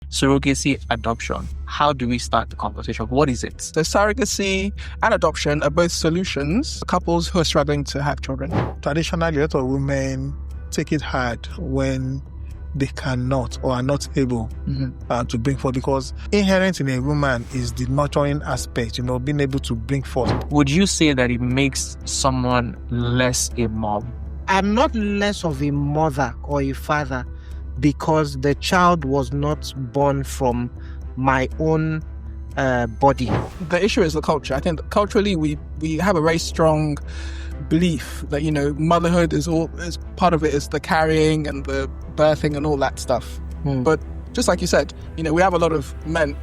Surrogacy, adoption. How do we start the conversation? What is it? So surrogacy and adoption are both solutions for couples who are struggling to have children. Traditionally, a lot of women take it hard when they cannot or are not able to bring forth, because inherent in a woman is the nurturing aspect, being able to bring forth. Would you say that it makes someone less a mom? I'm not less of a mother or a father because the child was not born from my own body. The issue is the culture. I think culturally we have a very strong belief that, motherhood is part of it is the carrying and the birthing and all that stuff. But just like you said, we have a lot of men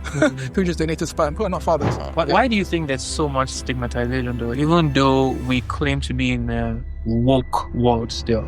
who just donate to sperm who are not fathers. Why do you think there's so much stigmatization though, even though we claim to be in a woke world still?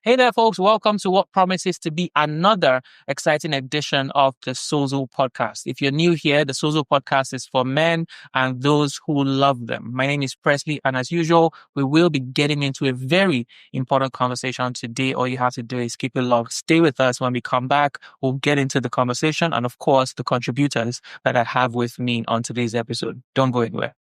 Hey there, folks. Welcome to what promises to be another exciting edition of the Sozo Podcast. If you're new here, the Sozo Podcast is for men and those who love them. My name is Presley, and as usual, we will be getting into a very important conversation today. All you have to do is keep it locked. Stay with us. When we come back, we'll get into the conversation and, of course, the contributors that I have with me on today's episode. Don't go anywhere.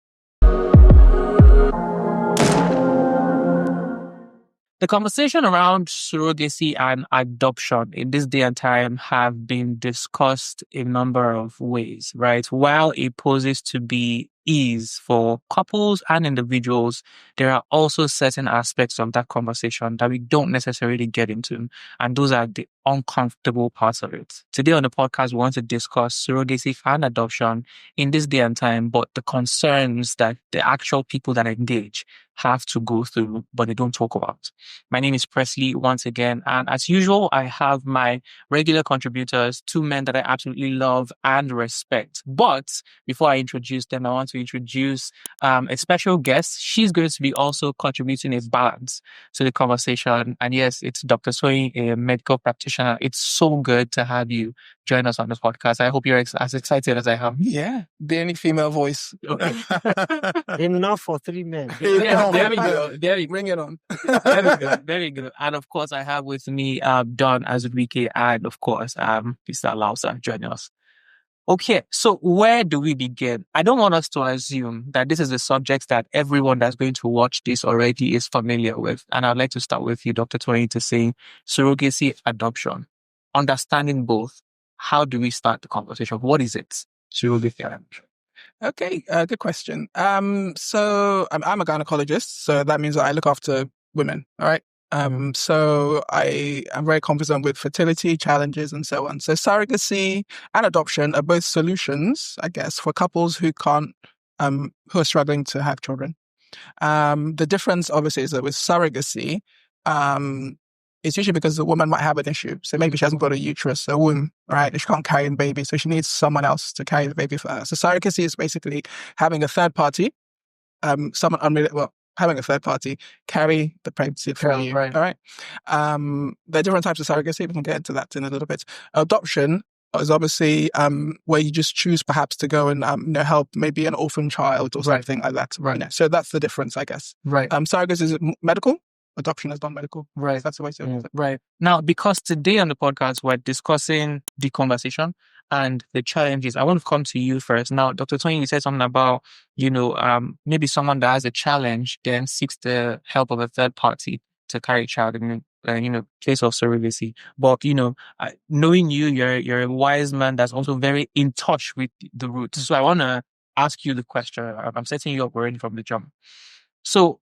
The conversation around surrogacy and adoption in this day and time have been discussed in a number of ways, right? While it poses to be ease for couples and individuals, there are also certain aspects of that conversation that we don't necessarily get into, and those are the uncomfortable parts of it. Today on the podcast, we want to discuss surrogacy and adoption in this day and time, but the concerns that the actual people that engage have to go through, but they don't talk about. My name is Presley once again, and as usual, I have my regular contributors, two men that I absolutely love and respect. But before I introduce them, I want to introduce a special guest. She's going to be also contributing a balance to the conversation. And yes, it's Dr. Soyi, a medical practitioner. It's so good to have you join us on this podcast. I hope you're as excited as I am. Yeah, the only female voice. Okay. Enough for three men. Yeah, there we go. There we go. Bring it on. Very good. Very good. And of course, I have with me Don Azubike and of course Mr. Lausa joining us. Okay, so where do we begin? I don't want us to assume that this is a subject that everyone that's going to watch this already is familiar with. And I'd like to start with you, Dr. Tony, to say surrogacy, adoption, understanding both. How do we start the conversation? What is it? Surrogacy, adoption. Okay, good question. So I'm a gynecologist, so that means that I look after women, all right? So I am very confident with fertility challenges and so on. So surrogacy and adoption are both solutions, I guess, for couples who can't, who are struggling to have children. The difference obviously is that with surrogacy, it's usually because the woman might have an issue. So maybe she hasn't got a uterus, a womb, right? She can't carry the baby, so she needs someone else to carry the baby for her. So surrogacy is basically having a third party, having a third party carry the pregnancy for you. Right. All right. There are different types of surrogacy. We can get into that in a little bit. Adoption is obviously where you just choose perhaps to go and help maybe an orphan child or something like that. Right. So that's the difference, I guess. Right. Surrogacy is medical. Adoption is non-medical. Right. That's the way to do it. Right. Now, because today on the podcast, we're discussing the conversation and the challenges. I want to come to you first. Now, Dr. Tony, you said something about, maybe someone that has a challenge then seeks the help of a third party to carry a child in, case of surrogacy. But, knowing you're a wise man that's also very in touch with the roots. So I want to ask you the question. I'm setting you up already from the jump. So,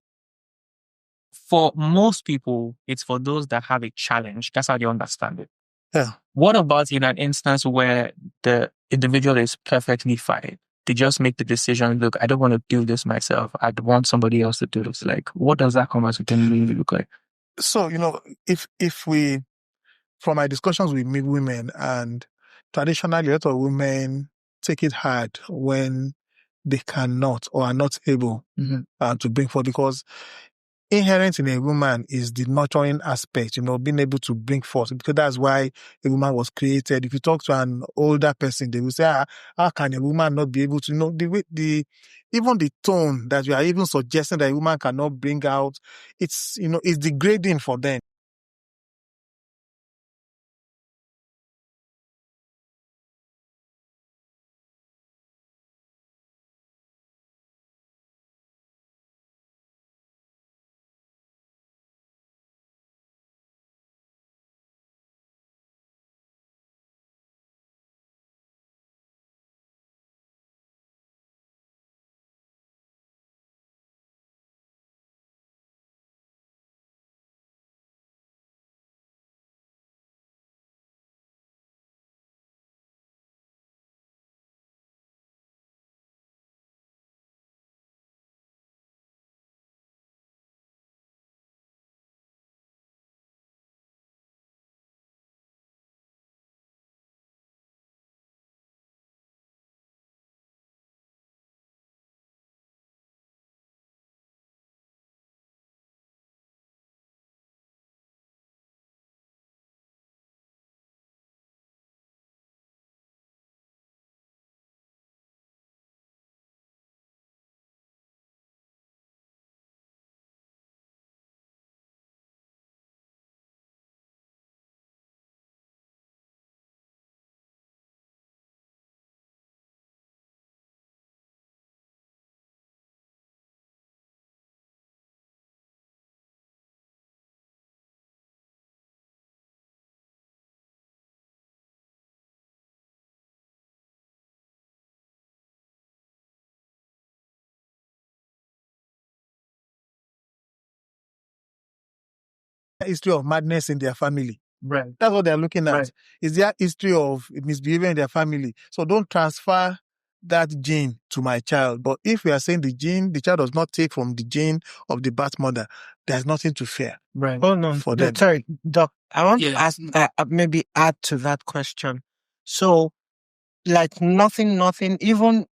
for most people, it's for those that have a challenge. That's how they understand it. Yeah. What about in an instance where the individual is perfectly fine? They just make the decision, look, I don't want to do this myself. I want somebody else to do this. Like, what does that conversation really look like? So, if we, from my discussions with women, and traditionally a lot of women take it hard when they cannot or are not able to bring forth, because inherent in a woman is the nurturing aspect, being able to bring forth, because that's why a woman was created. If you talk to an older person, they will say, how can a woman not be able to, the way, even the tone that you are even suggesting that a woman cannot bring out, it's degrading for them. History of madness in their family. Right. That's what they're looking at. Right. Is their history of misbehavior in their family. So don't transfer that gene to my child. But if we are saying the child does not take from the gene of the birth mother, there's nothing to fear. Right. Hold on. For them. Sorry, Doc. I want to ask, maybe add to that question. So, like nothing, even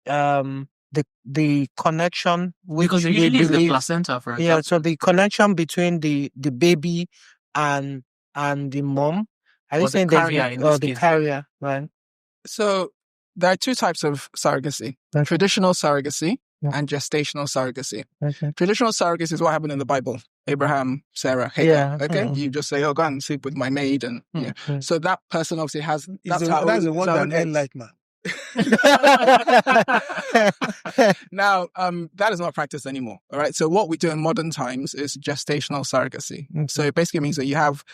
the connection, which Because we usually it's the believe, placenta, for yeah. example. So the connection between the baby and the mom. Are you Or the saying there's carrier in this the case. carrier, right? So there are two types of surrogacy: Okay. traditional surrogacy Yeah. and gestational surrogacy. Okay. Traditional surrogacy is what happened in the Bible: Abraham, Sarah, Hagar. Yeah. Okay, you just say, "Oh, go and sleep with my maid," and yeah. Mm. So that person obviously has That's how the one his that own men eggs. like, man. Now, that is not practiced anymore. All right. So what we do in modern times is gestational surrogacy. Okay. So it basically means that you have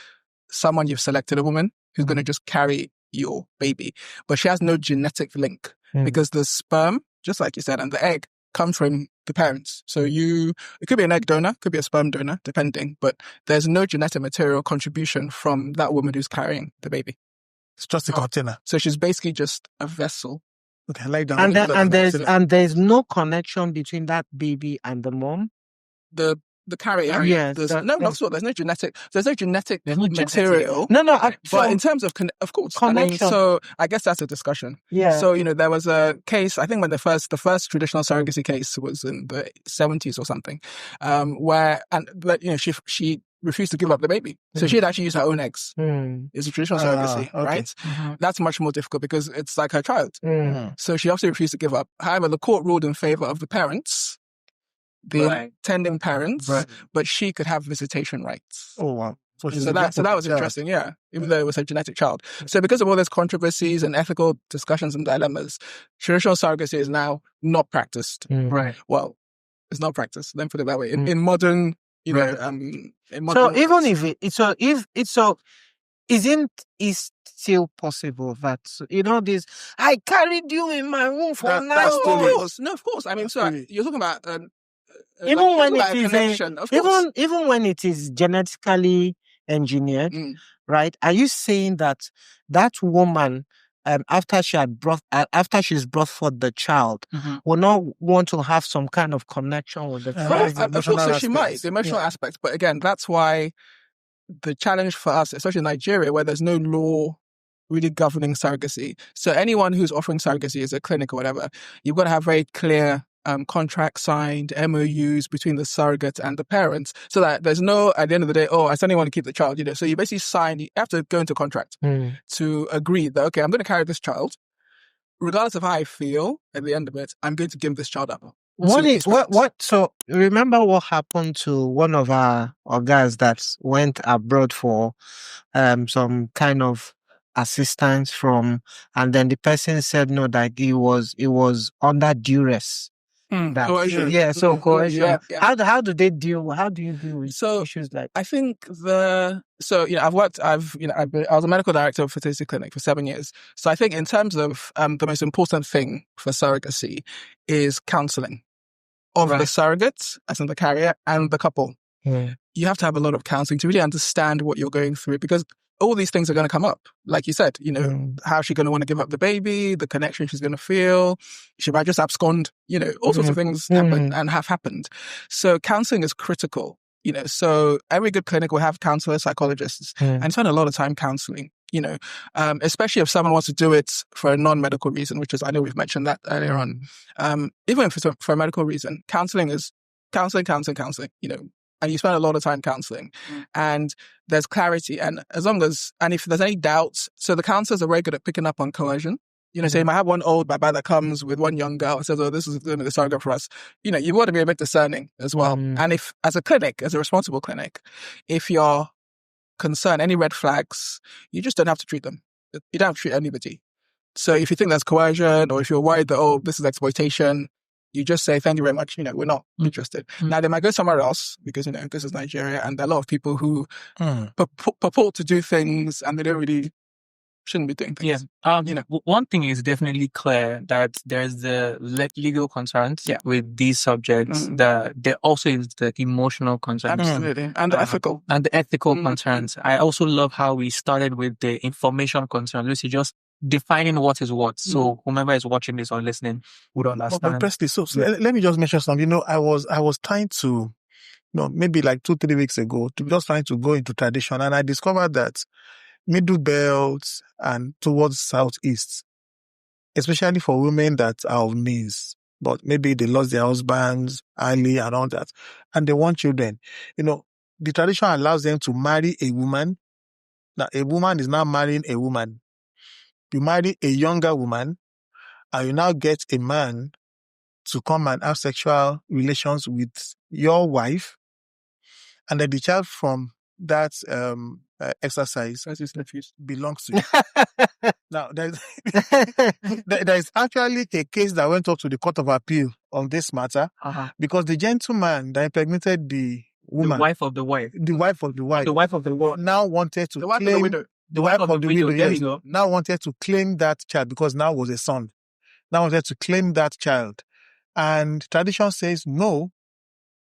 someone, you've selected a woman who's going to just carry your baby, but she has no genetic link because the sperm, just like you said, and the egg come from the parents. So it could be an egg donor, could be a sperm donor, depending, but there's no genetic material contribution from that woman who's carrying the baby. It's just a container. So she's basically just a vessel. Okay, lie down. And there's no connection between that baby and the mom. The carrier. Yes. There's no genetic Genetic. material. No. But in terms of, of course, connection. so I guess that's a discussion. Yeah. So, there was a case, I think when the first traditional surrogacy case was in the 70s or something, she refused to give up the baby. So she had actually used her own eggs. It's a traditional surrogacy, okay. right? Mhm. That's much more difficult because it's like her child. Mm. So she obviously refused to give up. However, the court ruled in favor of the parents, the intending parents, but she could have visitation rights. Oh, wow. So that was interesting, yeah, even though it was a genetic child. So because of all those controversies and ethical discussions and dilemmas, traditional surrogacy is now not practiced. Right. Well, it's not practiced. Let me put it that way. In modern, in modern. So even isn't it still possible that this? I carried you in my womb for 9 months. No, of course. I mean, so you're talking about even when it is connection, of course. even when it is genetically engineered, right? Are you saying that woman, after she's brought forth the child, will not want to have some kind of connection with the child? Of course, so she might, the emotional aspect. But again, that's why the challenge for us, especially in Nigeria, where there's no law really governing surrogacy. So anyone who's offering surrogacy as a clinic or whatever, you've got to have very clear contracts signed, MOUs between the surrogate and the parents, so that there's no, at the end of the day, I suddenly want to keep the child, So you basically you have to go into a contract to agree that, okay, I'm going to carry this child. Regardless of how I feel at the end of it, I'm going to give this child up. So remember what happened to one of our guys that went abroad for some kind of assistance from, and then the person said no, that it was under duress. Coercion. Yeah, so coercion. Yeah. How do you deal with issues like? I think I was a medical director of a fertility clinic for 7 years. So I think in terms of the most important thing for surrogacy is counselling of the surrogates, as in the carrier, and the couple. You have to have a lot of counselling to really understand what you're going through, because all these things are going to come up. Like you said, how's she going to want to give up the baby, the connection she's going to feel, she might just abscond, all sorts of things happen and have happened. So counselling is critical, so every good clinic will have counsellors, psychologists, and spend a lot of time counselling, especially if someone wants to do it for a non-medical reason, which is, I know we've mentioned that earlier on. Even for a medical reason, counselling is counselling, and you spend a lot of time counselling, and there's clarity. And if there's any doubts, so the counsellors are very good at picking up on coercion. So you might have one old baba that comes with one young girl and says, this is the surrogate for us. You want to be a bit discerning as well. And if, as a responsible clinic, if you're concerned, any red flags, you just don't have to treat them. You don't have to treat anybody. So if you think there's coercion, or if you're worried that, this is exploitation, you just say, thank you very much, we're not interested. Now, they might go somewhere else because, this is Nigeria, and there are a lot of people who purport to do things and they don't really shouldn't be doing things. Yeah. One thing is definitely clear, that there's the legal concerns with these subjects. There also is the emotional concerns. Absolutely. And the ethical. And the ethical concerns. I also love how we started with the information concerns. Lucy, just defining what is what. So whomever is watching this or listening would understand. But Presley, let me just mention something. I was trying to, maybe like 2-3 weeks ago, just trying to go into tradition, and I discovered that middle belt and towards southeast, especially for women that are of means, but maybe they lost their husbands early and all that, and they want children. The tradition allows them to marry a woman. Now, a woman is now marrying a woman. You marry a younger woman, and you now get a man to come and have sexual relations with your wife, and then the child from that exercise belongs to you. Now, there is actually a case that went up to the Court of Appeal on this matter, because the gentleman that impregnated the woman, the wife of the wife, now wanted to claim the wife of the widow, yes, now wanted to claim that child, because now was a son. Now wanted to claim that child. And tradition says no,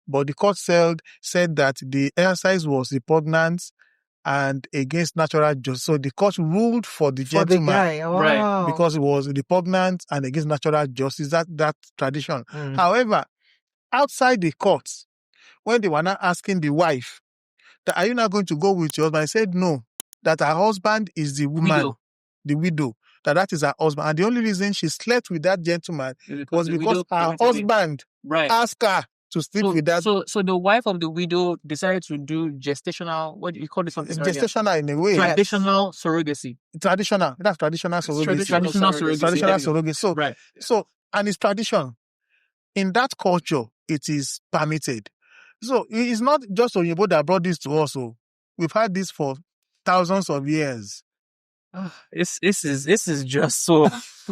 but the court said that the exercise was repugnant and against natural justice. So the court ruled for the gentleman, right? Because it was repugnant and against natural justice. That tradition. However, outside the court, when they were not asking the wife, that are you not going to go with your husband? I said no, that her husband is the woman, the widow. That is her husband, and the only reason she slept with that gentleman was because her husband asked her to sleep with that. So the wife of the widow decided to do gestational, what do you call this? Gestational in a way. Traditional surrogacy. Traditional. That's traditional surrogacy. Traditional surrogacy. Traditional surrogacy. So, and it's tradition. In that culture, it is permitted. So it's not just Oyinbo that brought this to us. So we've had this for thousands of years. This is just so,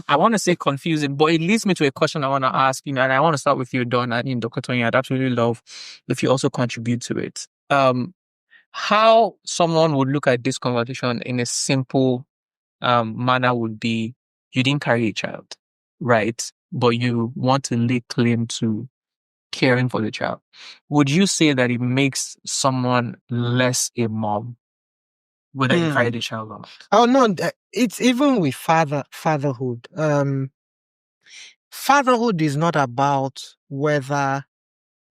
I want to say confusing, but it leads me to a question I want to ask, and I want to start with you, Don, and Dr. Tony. I'd absolutely love if you also contribute to it. How someone would look at this conversation in a simple manner would be, you didn't carry a child, right? But you want to lay claim to caring for the child. Would you say that it makes someone less a mom, whether you carry the child or not? Oh no, it's even with fatherhood. Fatherhood is not about whether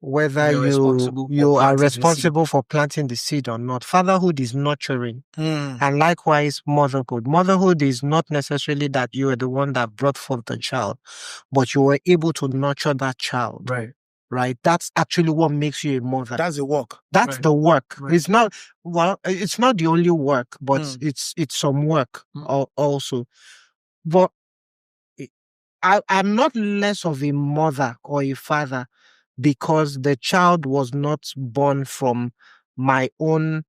whether you are responsible for planting the seed or not. Fatherhood is nurturing. And likewise, motherhood. Motherhood is not necessarily that you are the one that brought forth the child, but you were able to nurture that child. Right? That's actually what makes you a mother. That's the work. That's the work. It's not, well, it's not the only work, but it's some work also. But I'm not less of a mother or a father because the child was not born from my own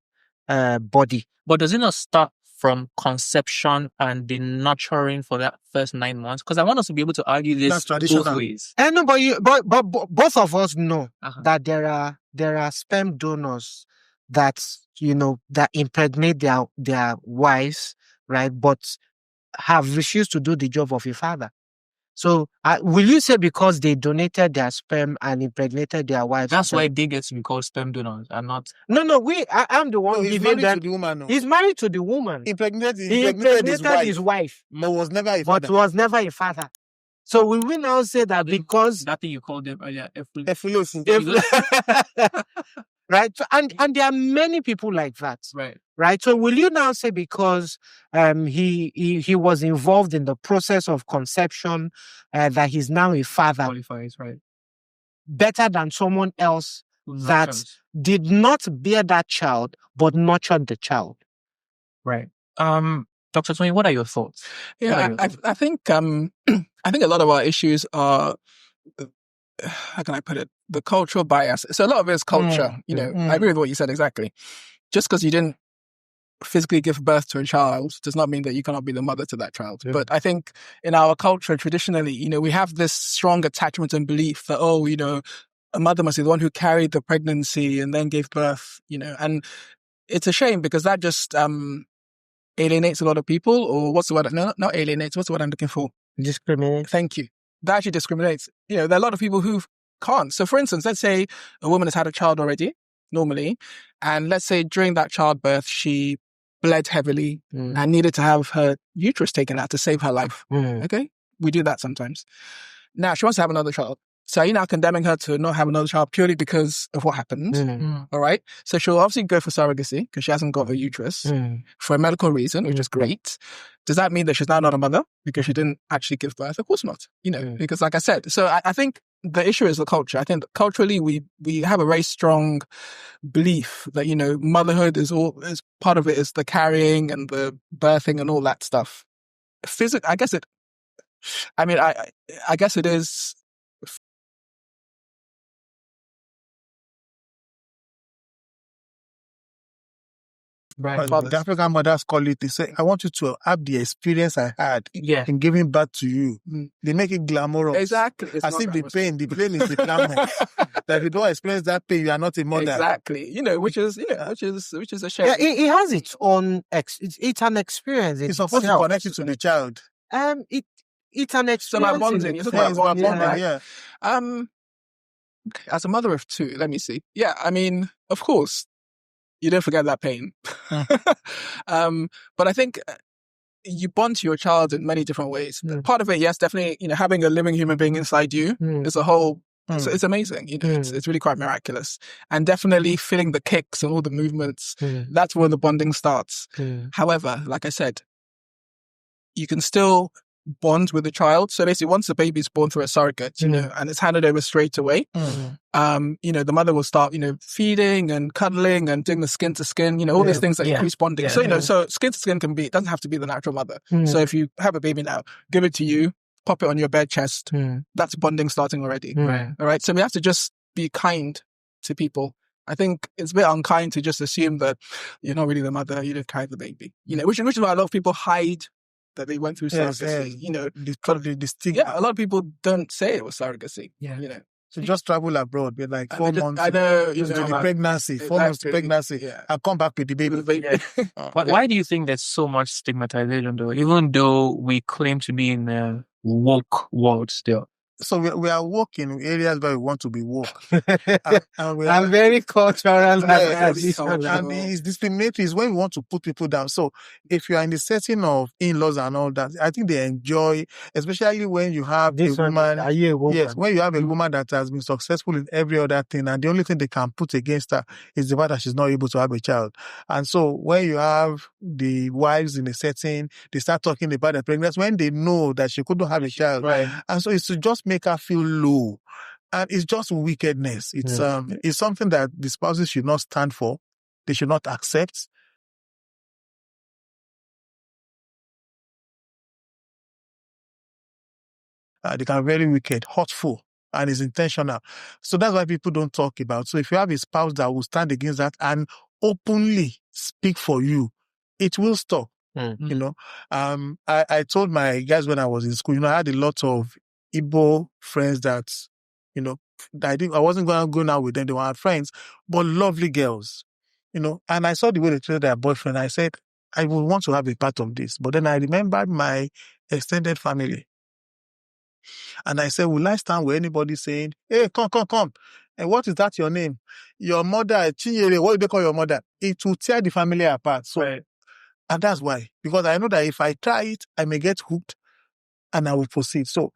body. But does it not start from conception and the nurturing for that first 9 months? Because I want us to be able to argue this both ways. And no, but both of us know that there are sperm donors that that impregnate their wives, right? But have refused to do the job of a father. So, will you say because they donated their sperm and impregnated their wives? That's why they get to be called sperm donors and not. No, I'm the one giving them. To the woman, no. He's married to the woman. He impregnated his wife. But was never a father. But was never a father. So will we now say that because that thing you called them earlier, right? So, and there are many people like that. Right. So will you now say because he was involved in the process of conception that he's now a father qualifies, right? Better than someone else that did not bear that child but nurtured the child? Right. Dr. Tony, what are your thoughts? Yeah, I think I think a lot of our issues are, how can I put it, the cultural bias. So a lot of it is culture. I agree with what you said exactly. Just because you didn't physically give birth to a child does not mean that you cannot be the mother to that child. But I think in our culture, traditionally, we have this strong attachment and belief that, a mother must be the one who carried the pregnancy and then gave birth, and it's a shame because that just alienates a lot of people, or what's the word? No, not alienates. What's the word I'm looking for? Discriminates. Thank you. That actually discriminates. There are a lot of people who can't. So for instance, let's say a woman has had a child already, normally, and let's say during that childbirth, she bled heavily and needed to have her uterus taken out to save her life. Okay? We do that sometimes. Now, she wants to have another child. So are you now condemning her to not have another child purely because of what happened? All right? So she'll obviously go for surrogacy because she hasn't got a uterus for a medical reason, which is great. Does that mean that she's now not a mother because she didn't actually give birth? Of course not. Because like I said, so I think the issue is the culture. I think that culturally we have a very strong belief that, motherhood is part of it is the carrying and the birthing and all that stuff. I guess it is. Right. The African mothers call it, they say, I want you to have the experience I had in giving birth to you. They make it glamorous. Exactly. As if the pain is the glamour. That if you don't experience that pain, you are not a mother. Exactly. Which is a shame. Yeah, it has its own, it's an experience. It's supposed to connect you to the child. It's an experience. So my bonding. You're talking about bonding, yeah. As a mother of two, let me see. Yeah, I mean, of course, you don't forget that pain. But I think you bond to your child in many different ways. Part of it, yes, definitely, having a living human being inside you is a whole, it's amazing. It's really quite miraculous. And definitely feeling the kicks and all the movements, that's where the bonding starts. However, like I said, you can still bond with the child. So basically, once the baby is born through a surrogate, and it's handed over straight away, the mother will start, feeding and cuddling and doing the skin to skin, all these things that increase bonding. Yeah. So skin to skin it doesn't have to be the natural mother. So if you have a baby now, give it to you, pop it on your bed chest. That's bonding starting already. Right. All right. So we have to just be kind to people. I think it's a bit unkind to just assume that you're not really the mother, you didn't carry the baby. Which is why a lot of people hide that they went through surrogacy. The stigma. Yeah, a lot of people don't say it was surrogacy. So just travel abroad with like 4 months. I know, the pregnancy, 4 months pregnancy. I'll come back with the baby. Why do you think there's so much stigmatization though? Even though we claim to be in a woke world still. So we are working in areas where we want to be woke. I'm very cultural and traditional. And it's discriminatory is when we want to put people down. So if you are in the setting of in-laws and all that, I think they enjoy, especially when you have this a woman. Are you a woman? Yes, when you have a woman that has been successful in every other thing, and the only thing they can put against her is the fact that she's not able to have a child. And so when you have the wives in a setting, they start talking about the pregnancy when they know that she couldn't have a child. Right. And so it's to just make her feel low. And it's just wickedness. It's something that the spouses should not stand for. They should not accept. They can be very wicked, hurtful, and it's intentional. So that's why people don't talk about. So if you have a spouse that will stand against that and openly speak for you, it will stop. You know, I told my guys when I was in school, I had a lot of Igbo friends that, I wasn't going to go out with them. They were friends, but lovely girls, and I saw the way they treated their boyfriend. I said, I would want to have a part of this. But then I remembered my extended family. And I said, will I stand with anybody saying, hey, come. And what is that your name? Your mother, Chinyere, what do they call your mother? It will tear the family apart. So, right. And that's why. Because I know that if I try it, I may get hooked and I will proceed. So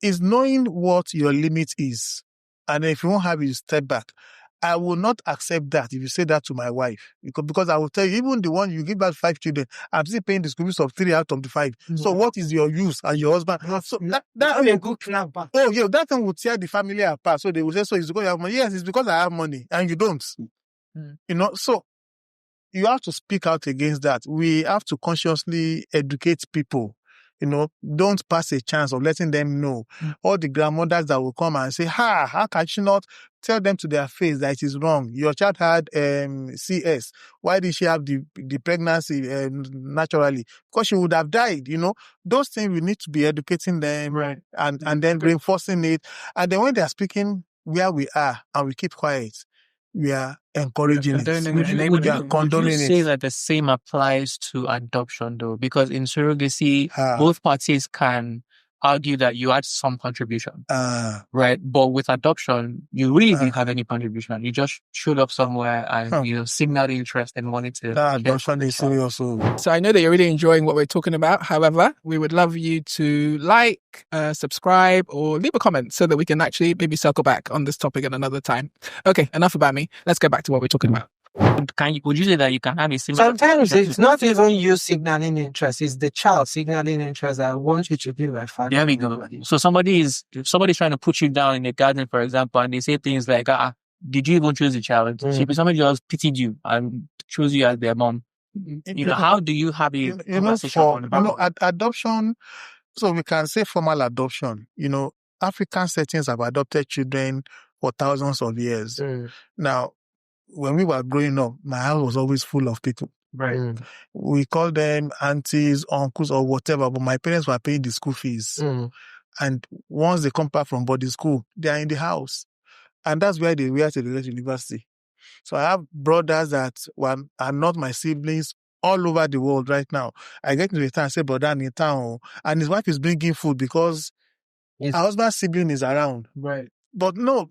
it's knowing what your limit is. And if you won't have it, you step back. I will not accept that if you say that to my wife. Because I will tell you, even the one you give birth 5 children, I'm still paying the school fees of 3 out of the 5. Mm-hmm. So what is your use and your husband? So that's a good clap back. Oh, yeah, that thing will tear the family apart. So they will say, so it's because you have money. Yes, it's because I have money and you don't. So you have to speak out against that. We have to consciously educate people. Don't pass a chance of letting them know. All the grandmothers that will come and say, how can she not tell them to their face that it is wrong? Your child had CS. Why did she have the pregnancy naturally? Because she would have died, Those things we need to be educating them, right, and then reinforcing it. And then when they are speaking where we are and we keep quiet, we are encouraging it. Would you say that the same applies to adoption, though? Because in surrogacy, both parties can argue that you had some contribution, right? But with adoption, you really didn't have any contribution. You just showed up somewhere and signaled interest and wanted to. That adoption is serious. So I know that you're really enjoying what we're talking about. However, we would love you to like, subscribe, or leave a comment so that we can actually maybe circle back on this topic at another time. Okay, enough about me. Let's get back to what we're talking about. Would you say that you can have a similar? Sometimes it's not even you signaling interest; it's the child signaling interest that I want you to be my father. There we go. So somebody's trying to put you down in the garden, for example, and they say things like, "Did you even choose the child?" Somebody just pitied you and chose you as their mom. How do you have a conversation about adoption? So we can say formal adoption. African settings have adopted children for thousands of years. Now, when we were growing up, my house was always full of people. Right. We call them aunties, uncles, or whatever, but my parents were paying the school fees. And once they come back from boarding school, they are in the house. And that's where they were to the university. So I have brothers that are not my siblings all over the world right now. I get into the town and say, brother, I'm in town. And his wife is bringing food because her husband's sibling is around. Right. But no,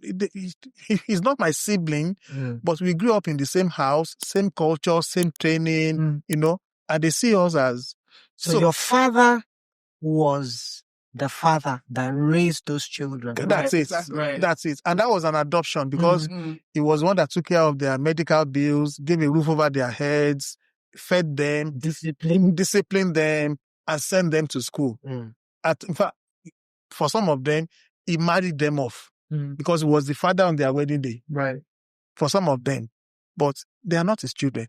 he's not my sibling, but we grew up in the same house, same culture, same training, and they see us as... So your father was the father that raised those children. That's it. Right. That's it. And that was an adoption because he was one that took care of their medical bills, gave a roof over their heads, fed them, disciplined them, and sent them to school. In fact, for some of them, he married them off. Because he was the father on their wedding day. Right. For some of them. But they are not his children.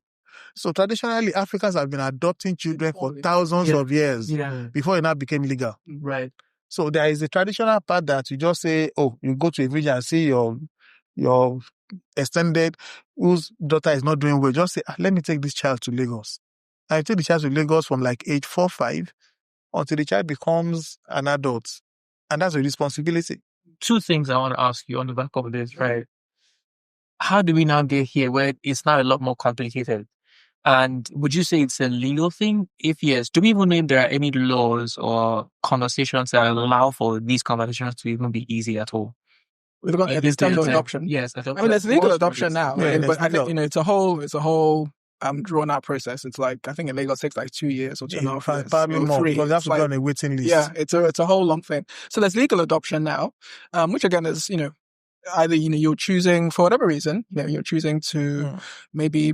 So traditionally, Africans have been adopting children for thousands of years before it now became legal. Right. So there is a traditional part that you just say, you go to a village and see your extended, whose daughter is not doing well. Just say, let me take this child to Lagos. I take the child to Lagos from like age 4, 5 until the child becomes an adult. And that's a responsibility. 2 things I want to ask you on the back of this, right? How do we now get here where it's now a lot more complicated? And would you say it's a legal thing? If yes, do we even know if there are any laws or conversations that allow for these conversations to even be easy at all? We've got in terms of adoption. Yes, I mean, there's legal adoption now, Yeah, but I think it's a whole drawn out process. It's like I think in Lagos it takes like 2 years or 2.5 years, probably more, 3. because you have to It's be on a waiting list. Yeah, it's a whole long thing. So there's legal adoption now, which again is either you're choosing for whatever reason, you're choosing to maybe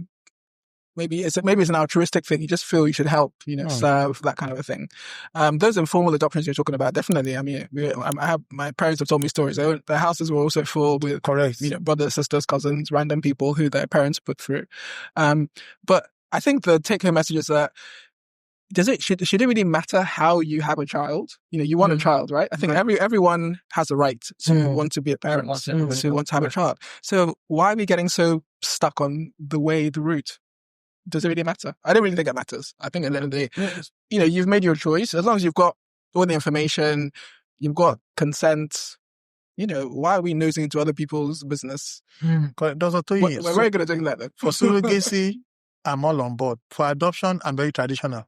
it's an altruistic thing. You just feel you should help, serve, that kind of a thing. Those informal adoptions you're talking about, definitely. I mean, my parents have told me stories. Their houses were also full with, brothers, sisters, cousins, random people who their parents put through. But I think the take-home message is that should it really matter how you have a child? You want a child, right? I think everyone has a right to want to be a parent, to want to have a child. So why are we getting so stuck on the route? Does it really matter? I don't really think it matters. I think at the end of the day, you've made your choice. As long as you've got all the information, you've got consent, why are we nosing into other people's business? We're very good at doing that, though. For surrogacy, I'm all on board. For adoption, I'm very traditional.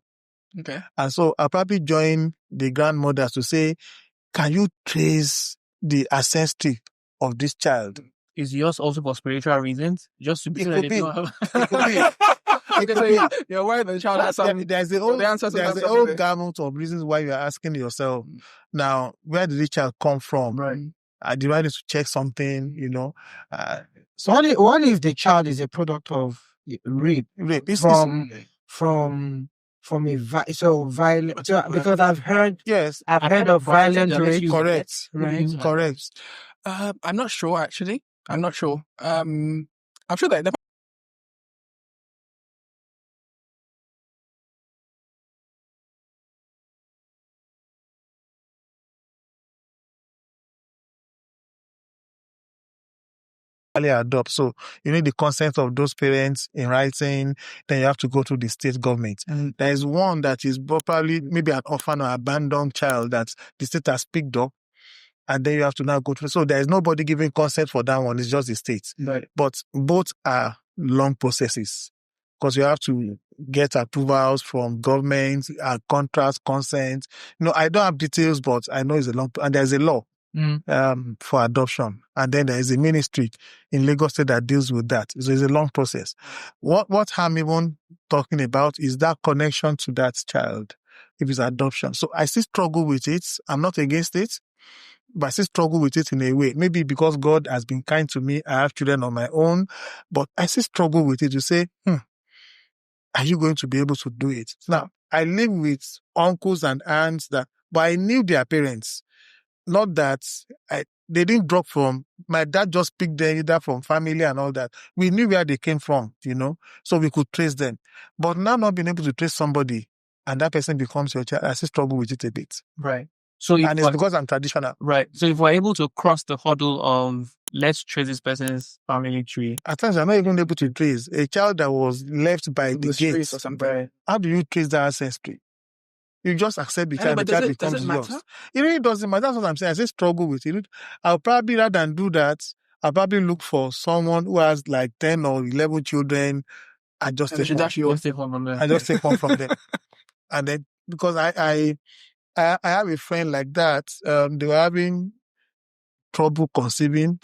Okay. And so I'll probably join the grandmothers to say, can you trace the ancestry of this child? Is yours also for spiritual reasons? Just to be It could be. It could be. You're aware that the child has some. There's the old gamut of reasons why you're asking yourself, now, where did this child come from? Right. Do I need to check something, So what if the child is a product of rape? From a violent, because I've heard of violent rape. Correct. Right. Correct. I'm not sure, actually. I'm not sure. I'm sure that adopt. So you need the consent of those parents in writing. Then you have to go to the state government. And there is one that is probably maybe an orphan or abandoned child that the state has picked up. And then you have to now go through. So there is nobody giving consent for that one. It's just the state. Right. But both are long processes because you have to get approvals from government, contracts, consent. I don't have details, but I know it's a long, and there's a law for adoption. And then there is a ministry in Lagos State that deals with that. So it's a long process. What I'm even talking about is that connection to that child, if it's adoption. So I still struggle with it. I'm not against it, but I still struggle with it in a way. Maybe because God has been kind to me, I have children on my own, but I still struggle with it to say, are you going to be able to do it? Now, I live with uncles and aunts but I knew their parents. Not that they didn't drop from, my dad just picked them either from family and all that. We knew where they came from, so we could trace them. But now not being able to trace somebody and that person becomes your child, I still struggle with it a bit. Right. And it's because I'm traditional. Right. So if we're able to cross the hurdle of let's trace this person's family tree. At times I'm not even able to trace a child that was left by the gates or something. Right. How do you trace that ancestry? You just accept the child, but the child becomes yours. It really doesn't matter. That's what I'm saying. I say struggle with it. I'll probably, rather than do that, I'll probably look for someone who has like 10 or 11 children and just take one from them. And then, because I have a friend like that, they were having trouble conceiving,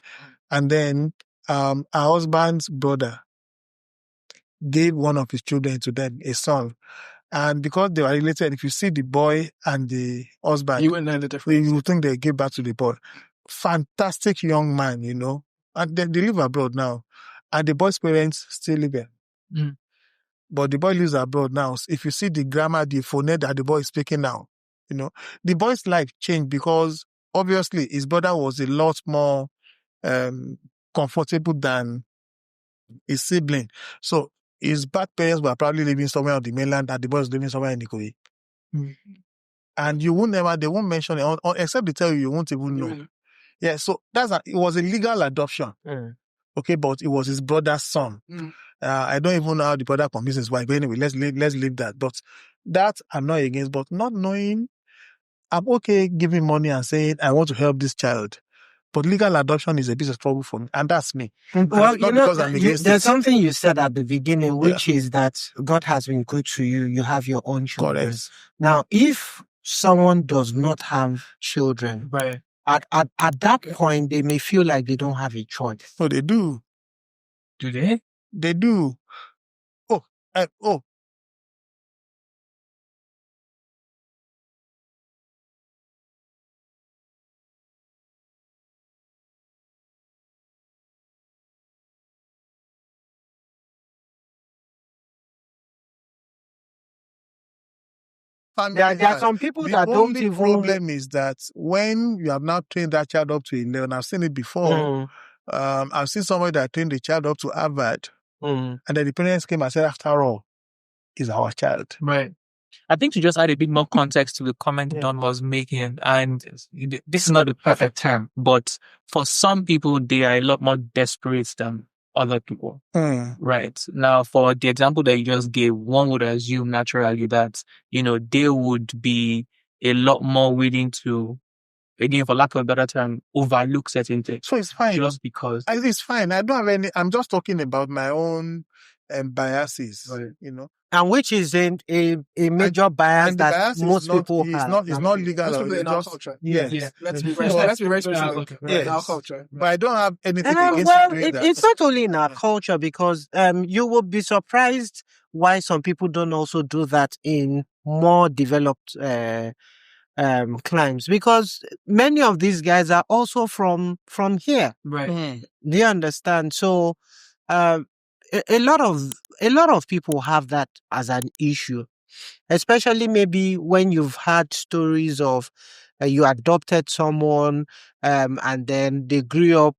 and then her husband's brother gave one of his children to them, a son. And because they were related, if you see the boy and the husband, you wouldn't know the difference. You would think they gave back to the boy. Fantastic young man, And they live abroad now. And the boy's parents still live there. But the boy lives abroad now. If you see the grammar, the phoneme that the boy is speaking now, the boy's life changed because obviously his brother was a lot more comfortable than his sibling. So his bad parents were probably living somewhere on the mainland and the boy was living somewhere in Ikoyi. And they won't mention it, except they tell you won't even know. Yeah, so it was a legal adoption. Okay, but it was his brother's son. I don't even know how the brother convinced his wife, but anyway, let's leave that. But that I'm not against, but not knowing, I'm okay giving money and saying, I want to help this child. But legal adoption is a bit of struggle for me, and that's me. Well, Not because I'm against there's it. something you said at the beginning, which is that God has been good to you. You have your own children. Correct. Now, if someone does not have children, Right. at that point, they may feel like they don't have a choice. No, they do. Do they? They do. Oh. There are some people that don't The even... problem is that when you have now trained that child up to 11, I've seen it before. I've seen somebody that trained the child up to Harvard, and then the parents came and said, after all, is our child. Right. I think to just add a bit more context to the comment Don was making, and this is not the perfect term, but for some people, they are a lot more desperate than other people. Right. Now, for the example that you just gave, one would assume naturally that, they would be a lot more willing to, again, for lack of a better term, overlook certain things. So it's fine. Just because. It's fine. I don't have any, I'm just talking about my own biases, right. And which is a major bias that bias most people have. It's not legal. In our culture. Yes. Let's be very specific. In our culture. But I don't have anything against doing that. It's not only in our culture, because you will be surprised why some people don't also do that in more developed climes, because many of these guys are also from here. Right. Do you understand? So a lot of people have that as an issue, especially maybe when you've had stories of you adopted someone and then they grew up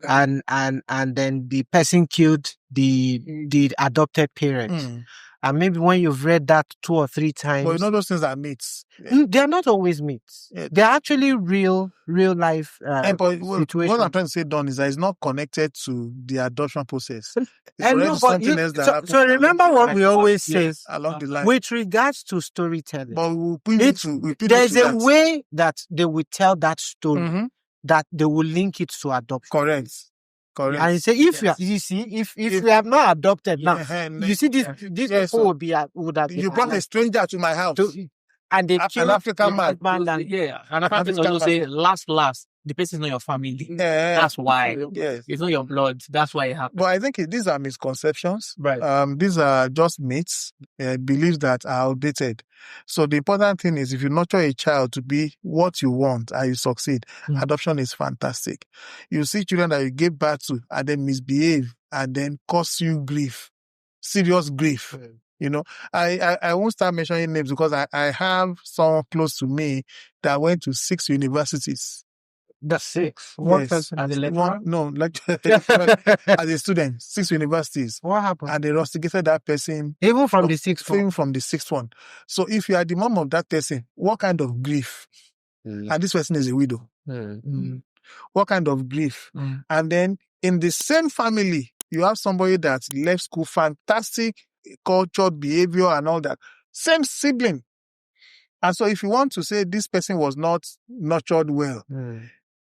and then the person killed the adopted parent. And maybe when you've read that 2 or 3 times... But those things are myths. They're not always myths. They're actually real life situations. What I'm trying to say, Don, is that it's not connected to the adoption process. So remember what we always say along the line. With regards to storytelling. But there's a way that they will tell that story that they will link it to adoption. Correct. And you say, if we have not adopted now, you see this people would have... You brought a stranger to my house. And they an African man. And African also say, last, the person is not your family. That's why. Yes. It's not your blood. That's why it happened. But I think these are misconceptions. Right. These are just myths, beliefs that are outdated. So the important thing is, if you nurture a child to be what you want and you succeed, adoption is fantastic. You see children that you give birth to and then misbehave and then cause you grief, serious grief. I won't start mentioning names because I have someone close to me that went to 6 universities. That's 6. One person as a lecturer? No, as a student, 6 universities. What happened? And they rusticated that person. Even from the 6th one? Even from the 6th one. So if you are the mom of that person, what kind of grief? And this person is a widow. What kind of grief? And then in the same family, you have somebody that left school, fantastic cultured behavior and all that. Same sibling. And so if you want to say this person was not nurtured well,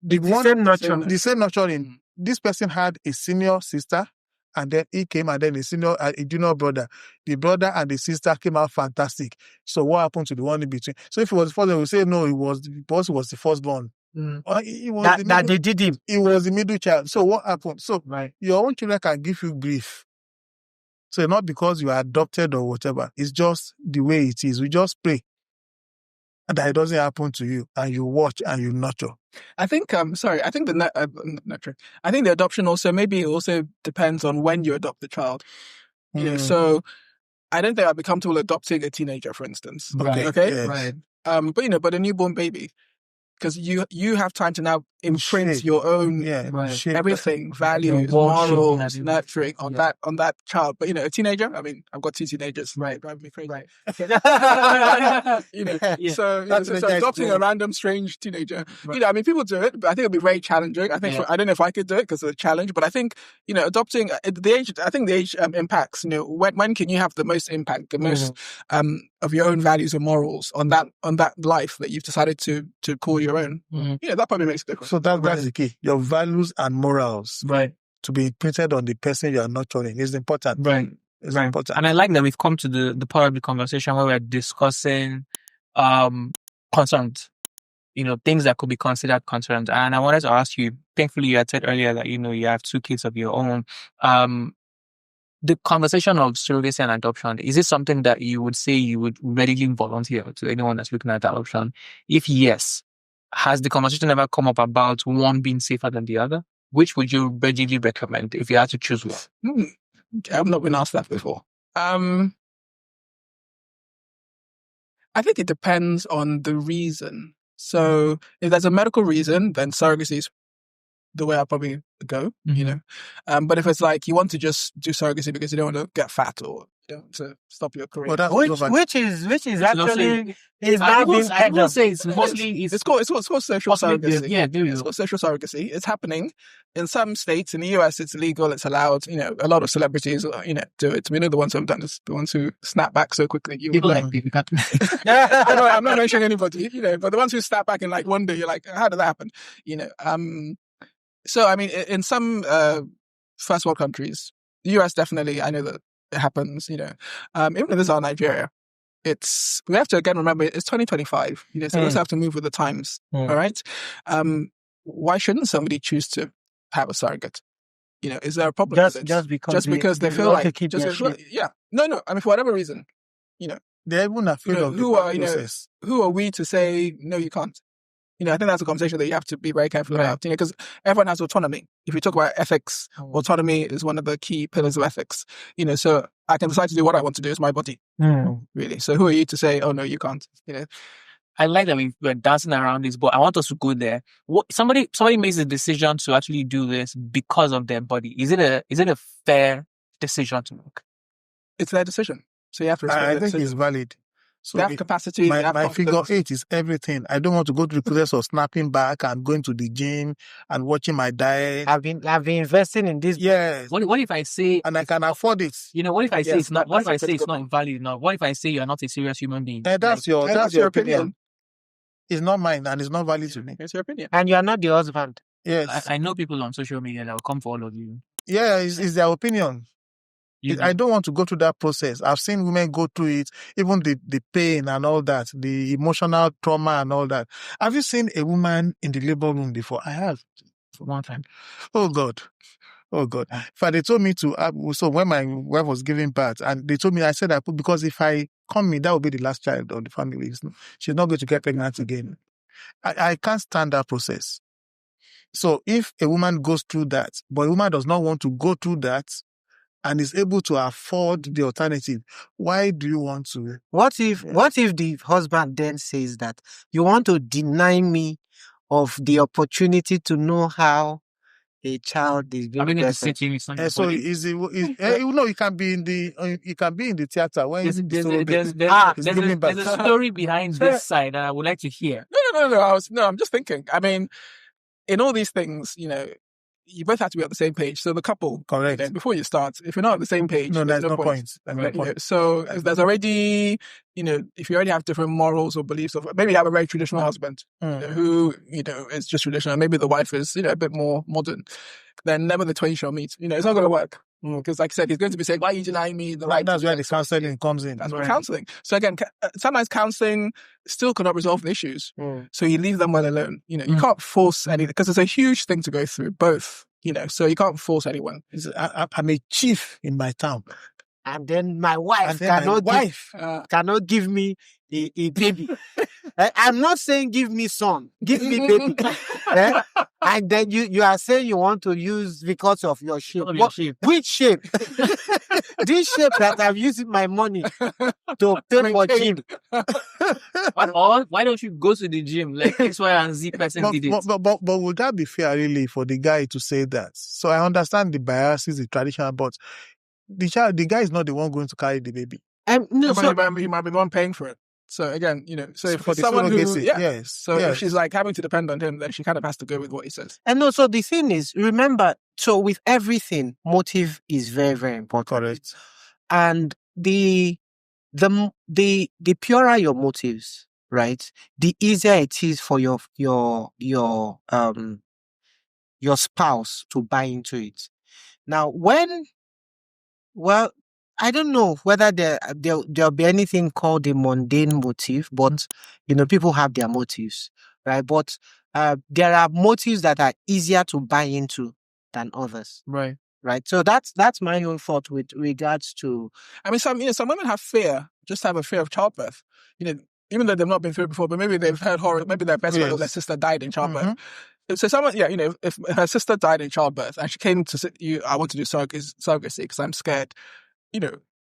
the same nurturing, this person had a senior sister, and then he came, and then a junior brother. The brother and the sister came out fantastic. So what happened to the one in between? So if it was the first, they would say no, it was because it was the firstborn. That they did him. He was the middle child. So what happened? So your own children can give you grief. So not because you are adopted or whatever. It's just the way it is. We just pray that it doesn't happen to you, and you watch and you nurture. I think, I think I think the adoption also depends on when you adopt the child. So I don't think I'd be comfortable adopting a teenager, for instance. Okay? Yes. Right. But a newborn baby. Because you have time to now imprint your own everything, values, morals, nurturing on that child. But a teenager. I mean, I've got 2 teenagers. Right, driving me crazy. Right. So adopting a random strange teenager. Right. I mean, people do it, but I think it'll be very challenging. I think I don't know if I could do it because of the challenge. But I think adopting the age. I think the age impacts. When can you have the most impact, the most of your own values and morals on that life that you've decided to call your your own, that probably makes a difference. So that's the key. Your values and morals, Right. to be imprinted on the person you are nurturing is important. Right. It's important. And I like that we've come to the part of the conversation where we're discussing concerns, things that could be considered concerns. And I wanted to ask you, thankfully you had said earlier that, you have 2 kids of your own. The conversation of surrogacy and adoption, is it something that you would say you would readily volunteer to anyone that's looking at adoption? If yes, has the conversation ever come up about one being safer than the other? Which would you readily recommend if you had to choose one? I've not been asked that before. I think it depends on the reason. So if there's a medical reason, then surrogacy is the way I'll probably go, But if it's like you want to just do surrogacy because you don't want to get fat or you don't want to stop your career. Which is actually is not being I will say it's mostly it's called social surrogacy. Yeah, there you it's go. called social surrogacy. It's happening in some states. In the US, it's legal. It's allowed. A lot of celebrities, do it. We know the ones who have done this, the ones who snap back so quickly. People like me. I know, I'm not mentioning anybody, but the ones who snap back in like one day, you're like, how did that happen? So, I mean, in some first world countries, the US definitely, I know that it happens, even if this is our Nigeria, we have to again remember it's 2025, so we also have to move with the times, all right? Why shouldn't somebody choose to have a surrogate? Is there a problem with it? Just because they feel like, no, I mean, for whatever reason, they're even afraid of who the process. Who are we to say, no, you can't? I think that's a conversation that you have to be very careful about, because everyone has autonomy. If you talk about ethics, autonomy is one of the key pillars of ethics. So I can decide to do what I want to do. It's my body, really. So who are you to say, oh, no, you can't? I like that we're dancing around this, but I want us to go there. Somebody makes a decision to actually do this because of their body. Is it a fair decision to make? It's their decision. So you have to respect I think it's valid. So they have capacity. My figure 8 is everything. I don't want to go through the process of snapping back and going to the gym and watching my diet. I've been investing in this. Yes. What if I say, and I can afford it? What if I say it's not? What if I say it's not invalid now? What if I say you're not a serious human being? That's your opinion. It's not mine and it's not valid to me. It's your opinion. And you are not the husband. Yes. I know people on social media that will come for all of you. Yeah, it's their opinion. I don't want to go through that process. I've seen women go through it, even the pain and all that, the emotional trauma and all that. Have you seen a woman in the labor room before? I have. For one time. Oh, God. In fact, they told me to, so when my wife was giving birth, and they told me, I said, because if I come in, that will be the last child of the family. She's not going to get pregnant again. I can't stand that process. So if a woman goes through that, but a woman does not want to go through that, and is able to afford the alternative, why do you want to? What if the husband then says that you want to deny me of the opportunity to know how a child is being so you can be in the theater when there's a story behind this side that I would like to hear. No, I'm just thinking. I mean, in all these things, you both have to be on the same page. So the couple, correct. Before you start, if you're not on the same page, there's no point. So if there's already, if you already have different morals or beliefs, of maybe you have a very traditional husband who, is just traditional. Maybe the wife is, a bit more modern. Then never the twain shall meet. It's not going to work. Because like I said, he's going to be saying, why are you denying me the right? That's where the counseling comes in. That's where counseling. So again, sometimes counseling still cannot resolve the issues. So you leave them well alone. You can't force anything, because it's a huge thing to go through, both, so you can't force anyone. I'm a chief in my town. And then my wife cannot give me a baby. I'm not saying give me son, give me baby. And then you are saying you want to use because of your shape. Which shape? This shape that I'm using my money to pay for gym. Why don't you go to the gym like X, Y, and Z person did it? But would that be fair really for the guy to say that? So I understand the biases, the tradition, but the guy is not the one going to carry the baby. No, he might be the one paying for it. So again, so for someone who, if she's like having to depend on him, then she kind of has to go with what he says. And no, so the thing is, remember, so with everything, motive is very, very important. Correct. And the purer your motives, right, the easier it is for your spouse to buy into it. Now, well, I don't know whether there'll be anything called a mundane motive, but people have their motives, right? But there are motives that are easier to buy into than others, Right. right? So that's my own thought with regards to. I mean, some women have fear, just have a fear of childbirth. Even though they've not been through it before, but maybe they've heard horror. Maybe their best friend or their sister died in childbirth. So someone, if her sister died in childbirth and she came to you, I want to do surrogacy because I'm scared.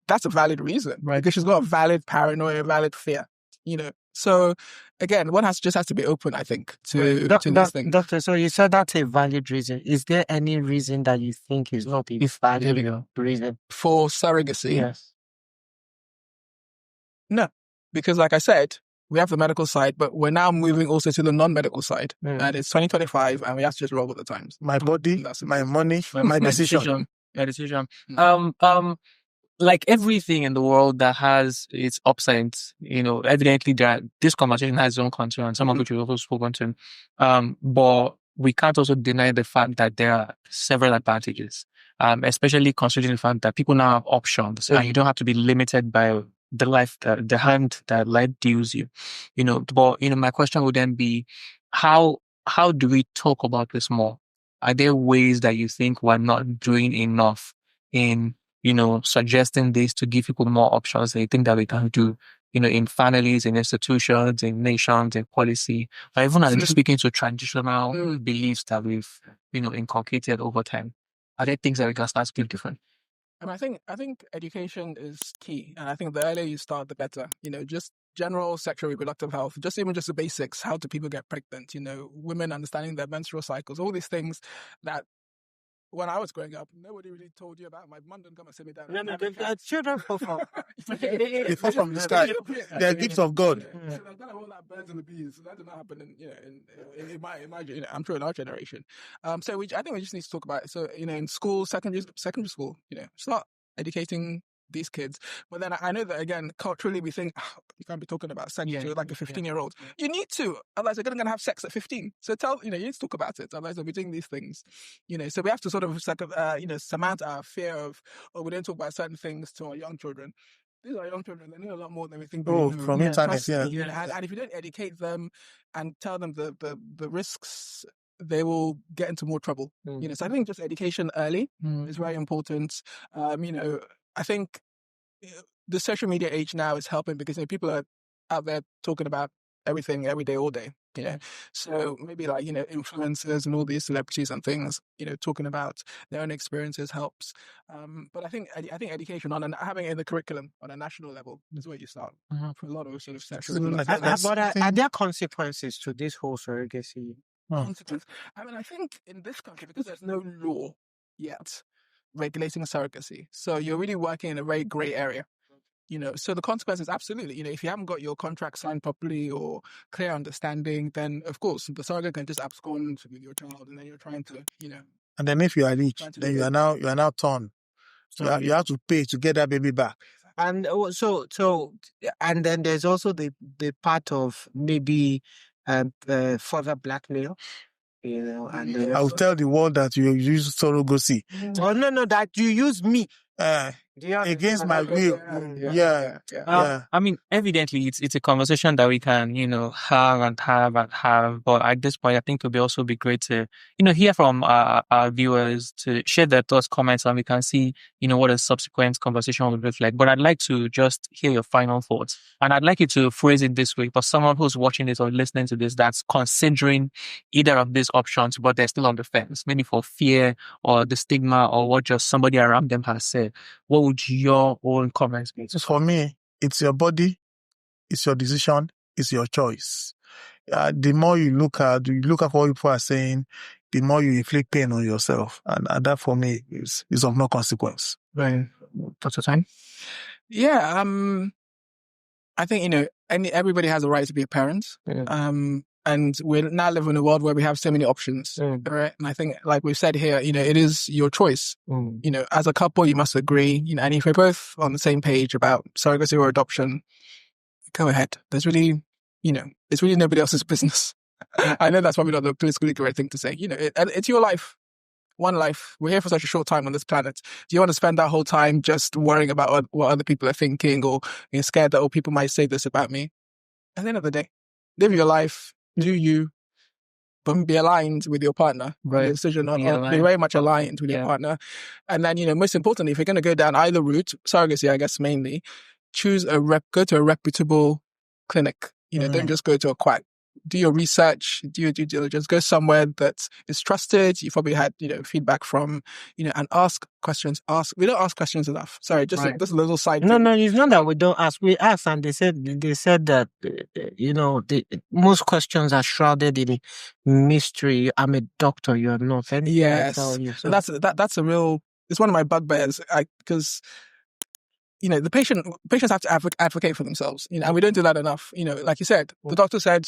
That's a valid reason, right? Because she's got a valid paranoia, a valid fear. So again, one just has to be open, I think, to these things. Doctor, so you said that's a valid reason. Is there any reason that you think is not a valid reason for surrogacy? Yes. No, because like I said, we have the medical side, but we're now moving also to the non-medical side. And it's 2025 and we have to just roll with the times. My body, my money, my decision. My decision. Like everything in the world that has its upsides, evidently this conversation has its own concerns, some of which we've also spoken to. But we can't also deny the fact that there are several advantages, especially considering the fact that people now have options and you don't have to be limited by the hand that life deals you. But my question would then be, how do we talk about this more? Are there ways that you think we're not doing enough in suggesting this to give people more options that you think that we can do, in families, in institutions, in nations, in policy, or even as speaking to traditional beliefs that we've, inculcated over time? Are there things that we can start to do different? And I think education is key. And I think the earlier you start, the better. Just general sexual reproductive health, just the basics. How do people get pregnant? Women understanding their menstrual cycles, all these things that when I was growing up, nobody really told you about. My mum didn't come and sit me down. Children fall from they fall from the sky. They're gifts of God. So I don't know all that birds and the bees. So that did not happen in my I'm sure in our generation. I think we just need to talk about it. So in school, secondary school, start educating these kids. But then I know that again, culturally we think you can't be talking about sex to like a 15-year-old. You need to, otherwise they're going to have sex at 15. So you need to talk about it. Otherwise they'll be doing these things. So we have to sort of surmount our fear of, we don't talk about certain things to our young children. These are young children. They know a lot more than we think. From internet, And if you don't educate them and tell them the risks, they will get into more trouble. So I think just education early is very important. I think the social media age now is helping because people are out there talking about everything every day, all day. So maybe like influencers and all these celebrities and things, talking about their own experiences helps. But I think education having it in the curriculum on a national level is where you start for a lot of sort of sexual. But are there consequences to this whole surrogacy? Consequence. I mean, I think in this country, because there's no law yet regulating surrogacy, so you're really working in a very grey area. So the consequence is absolutely, if you haven't got your contract signed properly or clear understanding, then of course the surrogate can just abscond with your child, and then you're trying to, And then if you are rich, then you are now torn. So you have to pay to get that baby back. And and then there's also the part of maybe further blackmail. And I will tell the world that you use surrogacy. Oh no, that you use me against my will. Yeah. I mean, evidently, it's a conversation that we can, have and have and have. But at this point, I think it would also be great to, hear from our viewers to share their thoughts, comments, and we can see, what a subsequent conversation would look like. But I'd like to just hear your final thoughts. And I'd like you to phrase it this way for someone who's watching this or listening to this that's considering either of these options, but they're still on the fence, maybe for fear or the stigma or what just somebody around them has said. What would your own comments be? For me, it's your body, it's your decision, it's your choice. The more you look at what people are saying, the more you inflict pain on yourself. And that for me is of no consequence. Right. Dr. Time? Yeah. I think, everybody has a right to be a parent. Yeah. And we now live in a world where we have so many options, right? And I think, like we've said here, it is your choice. As a couple, you must agree, and if you're both on the same page about surrogacy or adoption, go ahead. There's really, it's really nobody else's business. I know that's probably not the politically correct thing to say. It's your life. One life. We're here for such a short time on this planet. Do you want to spend that whole time just worrying about what other people are thinking, or you're scared that people might say this about me? At the end of the day, live your life, do you, but be aligned with your partner. Right. Your decision be very much aligned with your partner. And then, most importantly, if you're going to go down either route, surrogacy, I guess mainly, go to a reputable clinic. Don't just go to a quack. Do your research, do your due diligence, go somewhere that is trusted. You've probably had, feedback from, and ask questions. We don't ask questions enough. Sorry, just a little side thing. No, it's not that we don't ask. We ask, and they said that, most questions are shrouded in mystery. I'm a doctor, you're not. Yes. So that's a real, it's one of my bugbears, because the patients have to advocate for themselves, and we don't do that enough. Like you said, the doctor said,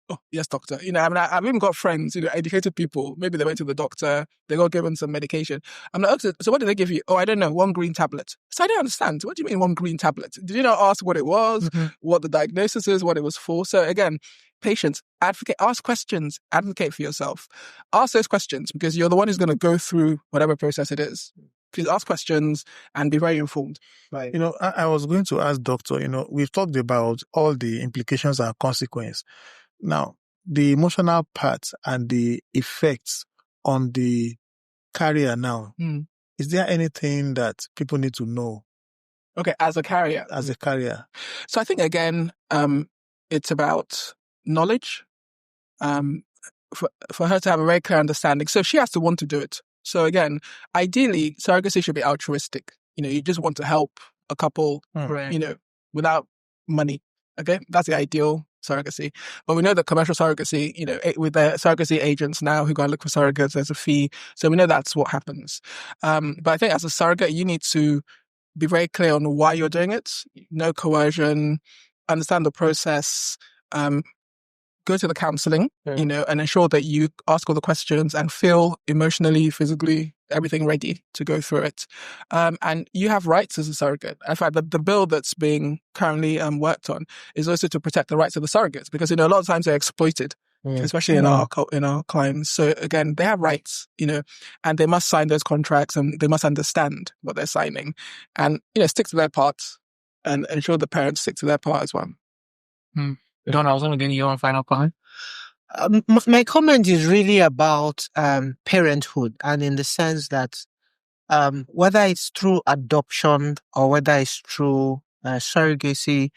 oh, yes, doctor. I've even got friends, educated people. Maybe they went to the doctor, they got given some medication. I'm like, okay, so what did they give you? Oh, I don't know, 1 green tablet. So I don't understand. What do you mean 1 green tablet? Did you not ask what it was, what the diagnosis is, what it was for? So again, patients, advocate, ask questions, advocate for yourself. Ask those questions because you're the one who's going to go through whatever process it is. Please ask questions and be very informed. Right. I was going to ask doctor, we've talked about all the implications and consequences. Now, the emotional part and the effects on the carrier now, is there anything that people need to know? Okay, as a carrier. So I think, again, it's about knowledge, for her to have a very clear understanding. So she has to want to do it. So again, ideally, surrogacy should be altruistic. You just want to help a couple, without money. Okay, that's the ideal surrogacy. But we know that commercial surrogacy, with the surrogacy agents now who go and look for surrogates, there's a fee. So we know that's what happens. But I think as a surrogate, you need to be very clear on why you're doing it. No coercion, understand the process, go to the counseling, and ensure that you ask all the questions and feel emotionally, physically, everything ready to go through it. And you have rights as a surrogate. In fact, the bill that's being currently worked on is also to protect the rights of the surrogates because, a lot of times they're exploited, especially in our climes. So again, they have rights, and they must sign those contracts and they must understand what they're signing and, stick to their part and ensure the parents stick to their part as well. Don, I was going to give you your final comment. My comment is really about parenthood, and in the sense that whether it's through adoption or whether it's through surrogacy,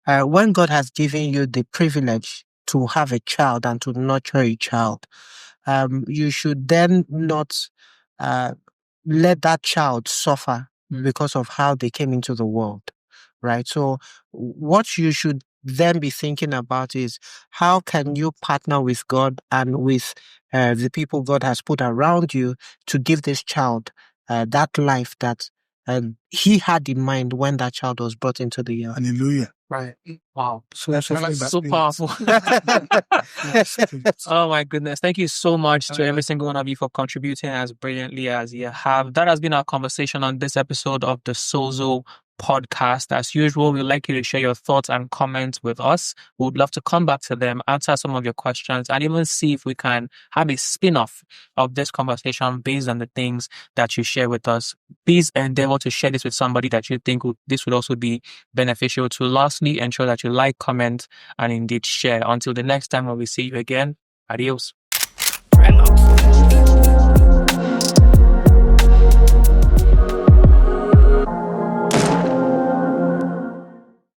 when God has given you the privilege to have a child and to nurture a child, you should then not let that child suffer because of how they came into the world, right? So what you should then be thinking about is how can you partner with God and with the people God has put around you to give this child that life that he had in mind when that child was brought into the earth. Hallelujah. Right. Wow. So powerful. Oh my goodness. Thank you so much to every single one of you for contributing as brilliantly as you have. That has been our conversation on this episode of the Sozo podcast. As usual, we'd like you to share your thoughts and comments with us. We would love to come back to them, answer some of your questions, and even see if we can have a spin-off of this conversation based on the things that you share with us. Please endeavor to share this with somebody that you think this would also be beneficial to. Lastly, ensure that you like, comment, and indeed share. Until the next time when we see you again, adios.